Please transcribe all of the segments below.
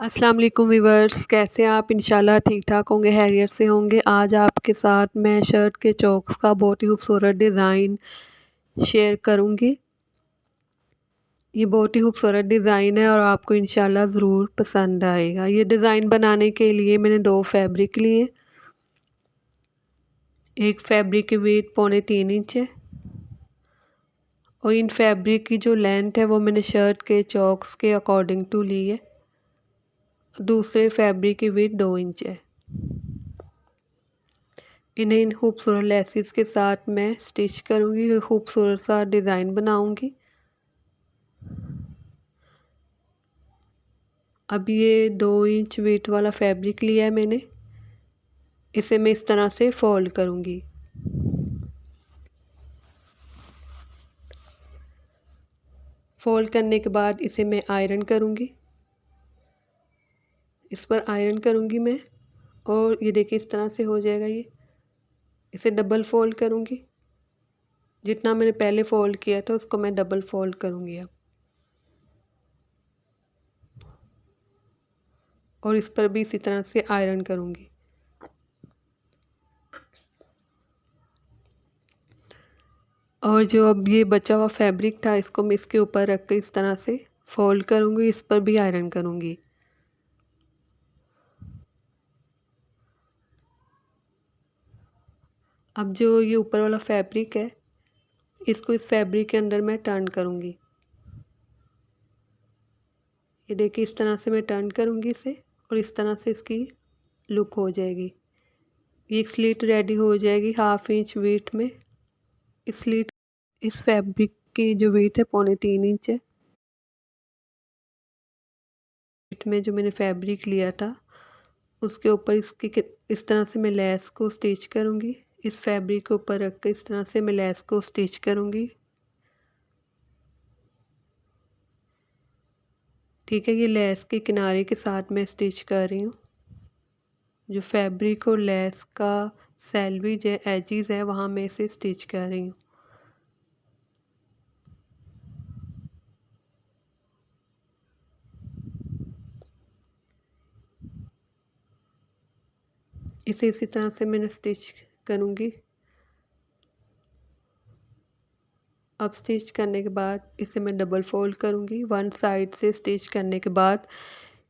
अस्सलाम वालेकुम वीवर्स, कैसे हैं आप? इंशाल्लाह ठीक-ठाक होंगे, खैरियत से होंगे। आज आपके साथ मैं शर्ट के चोक्स का बहुत ही खूबसूरत डिज़ाइन शेयर करूँगी। ये बहुत ही खूबसूरत डिज़ाइन है और आपको इंशाल्लाह ज़रूर पसंद आएगा। ये डिज़ाइन बनाने के लिए मैंने 2 फैब्रिक लिए। एक फैब्रिक की वेट 3.25 इंच है और इन फैब्रिक की जो लेंथ है वो मैंने शर्ट के चोक्स के अकॉर्डिंग टू ली है। दूसरे फैब्रिक की वेट 2 इंच है। इन्हें इन खूबसूरत लेसिस के साथ मैं स्टिच करूँगी, खूबसूरत सा डिज़ाइन बनाऊँगी। अब ये 2 इंच वेट वाला फैब्रिक लिया है मैंने, इसे मैं इस तरह से फोल्ड करूँगी। फोल्ड करने के बाद इसे मैं आयरन करूँगी। इस पर आयरन करूँगी मैं और ये देखिए इस तरह से हो जाएगा ये। इसे डबल फोल्ड करूँगी। जितना मैंने पहले फोल्ड किया था उसको मैं डबल फोल्ड करूँगी अब। और इस पर भी इसी तरह से आयरन करूँगी। और जो अब ये बचा हुआ फैब्रिक था इसको मैं इसके ऊपर रख के इस तरह से फोल्ड करूँगी, इस पर भी आयरन करूँगी। अब जो ये ऊपर वाला फैब्रिक है इसको इस फैब्रिक के अंदर मैं टर्न करूँगी। ये देखिए इस तरह से मैं टर्न करूँगी इसे और इस तरह से इसकी लुक हो जाएगी। ये एक स्लीट रेडी हो जाएगी 1/2 इंच वेट में। इस स्लीट इस फैब्रिक की जो वेट है 3.25 इंच है। वेट में जो मैंने फैब्रिक लिया था उसके ऊपर इसकी इस तरह से मैं लेस को स्टिच करूँगी। इस फैब्रिक के ऊपर रख कर इस तरह से मैं लेस को स्टिच करूँगी। ठीक है, ये लेस के किनारे के साथ मैं स्टिच कर रही हूँ। जो फैब्रिक और लेस का सैलविज है, एजिज़ है, वहाँ मैं इसे स्टिच कर रही हूँ। इसे इसी तरह से मैंने स्टिच करूँगी। अब स्टिच करने के बाद इसे मैं डबल फोल्ड करूँगी। वन साइड से स्टिच करने के बाद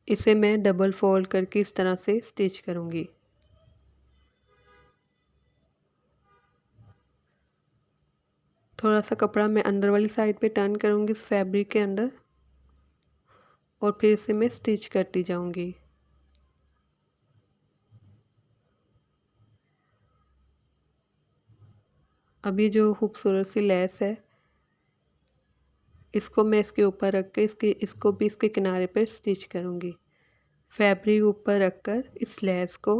इसे मैं डबल फोल्ड करके इस तरह से स्टिच करूँगी। थोड़ा सा कपड़ा मैं अंदर वाली साइड पे टर्न करूँगी इस फैब्रिक के अंदर और फिर इसे मैं स्टिच करती जाऊँगी। अब ये जो खूबसूरत सी लेस है इसको मैं इसके ऊपर रख के इसको भी इसके किनारे पर स्टिच करूँगी। फैब्रिक ऊपर रखकर इस लेस को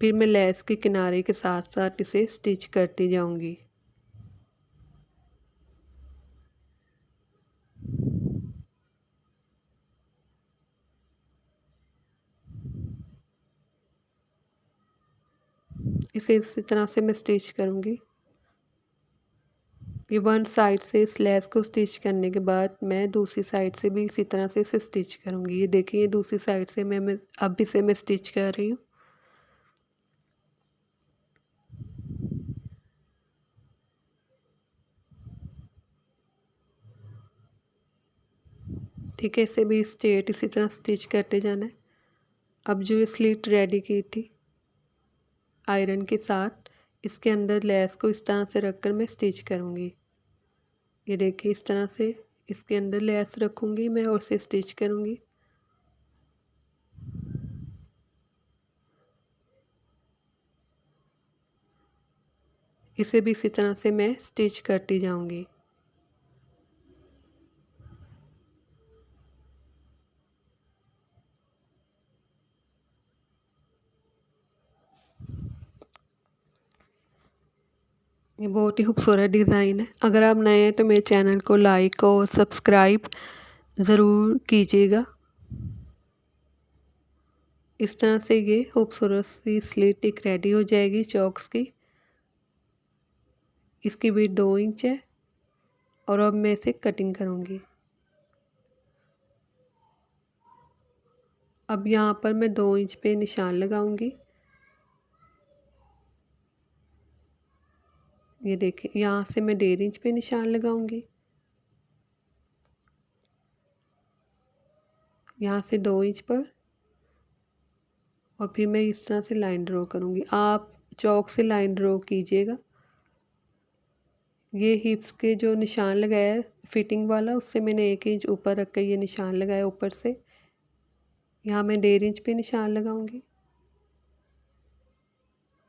फिर मैं लेस के किनारे के साथ साथ इसे स्टिच करती जाऊँगी। इसे इसी तरह से मैं स्टिच करूँगी। ये वन साइड से इस लेस को स्टिच करने के बाद मैं दूसरी साइड से भी इसी तरह से इसे स्टिच करूँगी। ये देखिए दूसरी साइड से मैं अब इसे मैं स्टिच कर रही हूँ। ठीक है, इसे भी स्ट्रेट इसी तरह स्टिच करते जाना है। अब जो ये स्लिट रेडी की थी आयरन के साथ इसके अंदर लेस को इस तरह से रखकर मैं स्टिच करूँगी। ये देखिए इस तरह से इसके अंदर लेस रखूँगी मैं और इसे स्टिच करूँगी। इसे भी इसी तरह से मैं स्टिच करती जाऊँगी। ये बहुत ही खूबसूरत डिज़ाइन है। अगर आप नए हैं तो मेरे चैनल को लाइक और सब्सक्राइब ज़रूर कीजिएगा। इस तरह से ये खूबसूरत सी स्लिट टिक रेडी हो जाएगी चॉक्स की। इसकी विड्थ 2 इंच है और अब मैं इसे कटिंग करूँगी। अब यहाँ पर मैं 2 इंच पे निशान लगाऊंगी। ये देखिए, यहाँ से मैं 1.5 इंच पे निशान लगाऊंगी, यहाँ से 2 इंच पर, और फिर मैं इस तरह से लाइन ड्रॉ करूंगी। आप चौक से लाइन ड्रॉ कीजिएगा। ये हिप्स के जो निशान लगाया है फिटिंग वाला, उससे मैंने 1 इंच ऊपर रख कर ये निशान लगाया ऊपर से। यहाँ मैं 1.5 इंच पे निशान लगाऊंगी।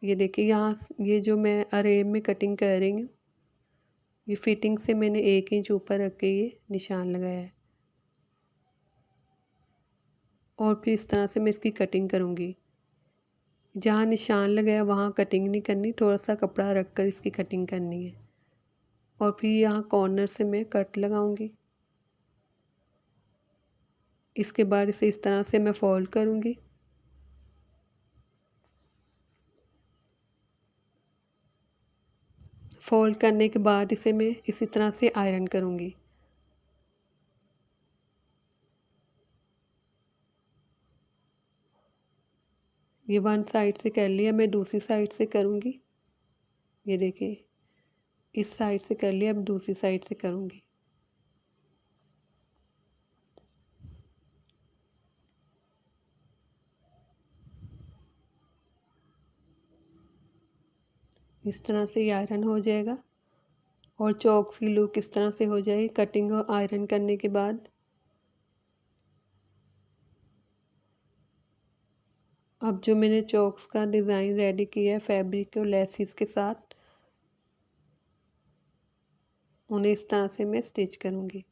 ये देखिए, यहाँ ये जो मैं अरेम में कटिंग कर रही हूँ, ये फिटिंग से मैंने 1 इंच ऊपर रख के ये निशान लगाया है। और फिर इस तरह से मैं इसकी कटिंग करूँगी। जहाँ निशान लगाया वहाँ कटिंग नहीं करनी, थोड़ा सा कपड़ा रख कर इसकी कटिंग करनी है। और फिर यहाँ कॉर्नर से मैं कट लगाऊंगी। इसके बाद इसे इस तरह से मैं फोल्ड करूँगी। फोल्ड करने के बाद इसे मैं इसी तरह से आयरन करूँगी। ये वन साइड से कर लिया, मैं दूसरी साइड से करूँगी। ये देखिए, इस साइड से कर लिया, अब दूसरी साइड से करूँगी। इस तरह से ये आयरन हो जाएगा और चॉक्स की लुक इस तरह से हो जाएगी कटिंग और आयरन करने के बाद। अब जो मैंने चॉक्स का डिज़ाइन रेडी किया है फैब्रिक और लेसिस के साथ, उन्हें इस तरह से मैं स्टिच करूँगी।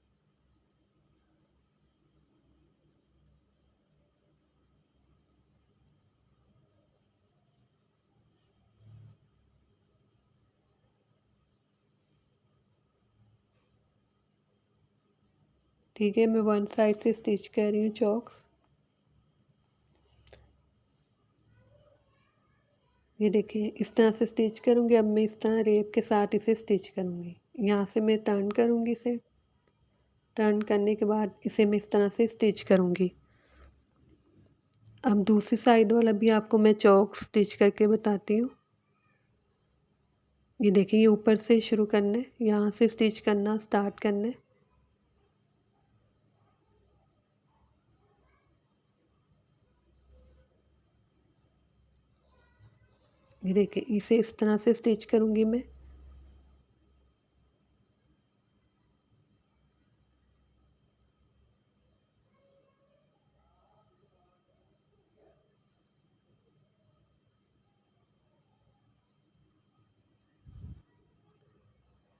ठीक है, मैं वन साइड से स्टिच कर रही हूँ चॉक्स। ये देखिए, इस तरह से स्टिच करूँगी। अब मैं इस तरह रेप के साथ इसे स्टिच करूँगी। यहाँ से मैं टर्न करूँगी इसे। टर्न करने के बाद इसे मैं इस तरह से स्टिच करूँगी। अब दूसरी साइड वाला भी आपको मैं चॉक स्टिच करके बताती हूँ। ये देखिए, ये ऊपर से शुरू करना है, यहाँ से स्टिच करना स्टार्ट करना है। ये देखिए, इसे इस तरह से स्टिच करूँगी मैं।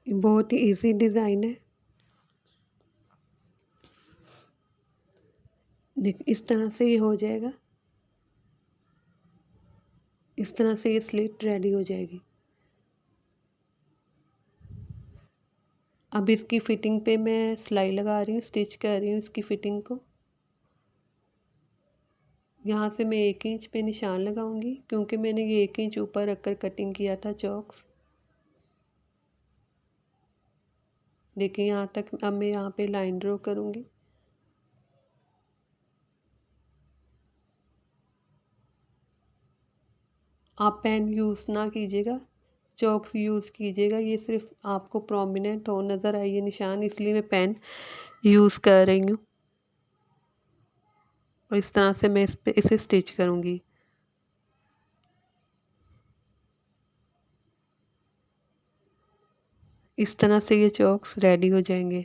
ये बहुत ही इजी डिज़ाइन है। देख, इस तरह से ये हो जाएगा। इस तरह से ये स्लिट रेडी हो जाएगी। अब इसकी फ़िटिंग पे मैं सिलाई लगा रही हूँ, स्टिच कर रही हूँ इसकी फ़िटिंग को। यहाँ से मैं 1 इंच पे निशान लगाऊंगी, क्योंकि मैंने ये 1 इंच ऊपर रखकर कटिंग किया था चॉक्स। देखिए, यहाँ तक अब मैं यहाँ पे लाइन ड्रॉ करूँगी। आप पेन यूज़ ना कीजिएगा, चॉक्स यूज़ कीजिएगा। ये सिर्फ आपको प्रोमिनेंट हो, नज़र आए ये निशान, इसलिए मैं पेन यूज़ कर रही हूँ। और इस तरह से मैं इसे स्टिच करूँगी। इस तरह से ये चॉक्स रेडी हो जाएंगे।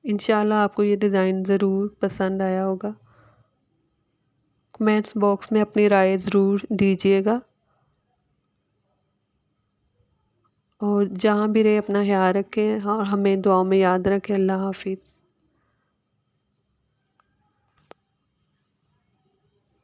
इंशाल्लाह आपको ये डिज़ाइन ज़रूर पसंद आया होगा। कमेंट्स बॉक्स में अपनी राय ज़रूर दीजिएगा। और जहाँ भी रहे अपना ख्याल रखें और हमें दुआओं में याद रखें। अल्लाह हाफ़िज़।